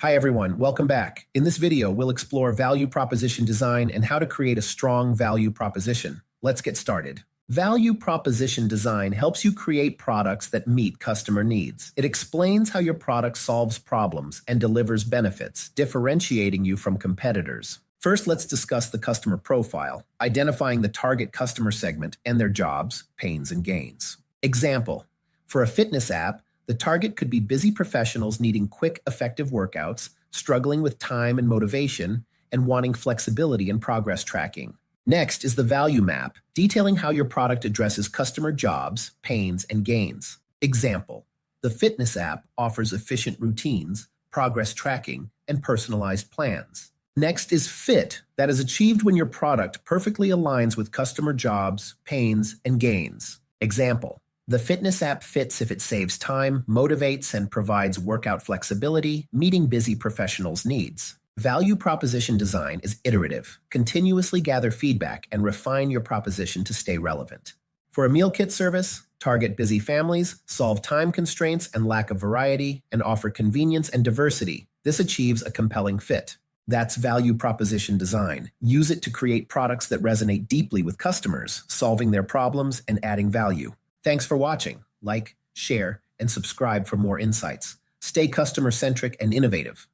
Hi everyone, welcome back. In this video, we'll explore value proposition design and how to create a strong value proposition. Let's get started. Value proposition design helps you create products that meet customer needs. It explains how your product solves problems and delivers benefits, differentiating you from competitors. First, let's discuss the customer profile, identifying the target customer segment and their jobs, pains, and gains. Example, for a fitness app, the target could be busy professionals needing quick, effective workouts, struggling with time and motivation, and wanting flexibility and progress tracking. Next is the value map, detailing how your product addresses customer jobs, pains, and gains. Example, the fitness app offers efficient routines, progress tracking, and personalized plans. Next is fit, that is achieved when your product perfectly aligns with customer jobs, pains, and gains. Example, the fitness app fits if it saves time, motivates, and provides workout flexibility, meeting busy professionals' needs. Value proposition design is iterative. Continuously gather feedback and refine your proposition to stay relevant. For a meal kit service, target busy families, solve time constraints and lack of variety, and offer convenience and diversity. This achieves a compelling fit. That's value proposition design. Use it to create products that resonate deeply with customers, solving their problems and adding value. Thanks for watching. Like, share, and subscribe for more insights. Stay customer-centric and innovative.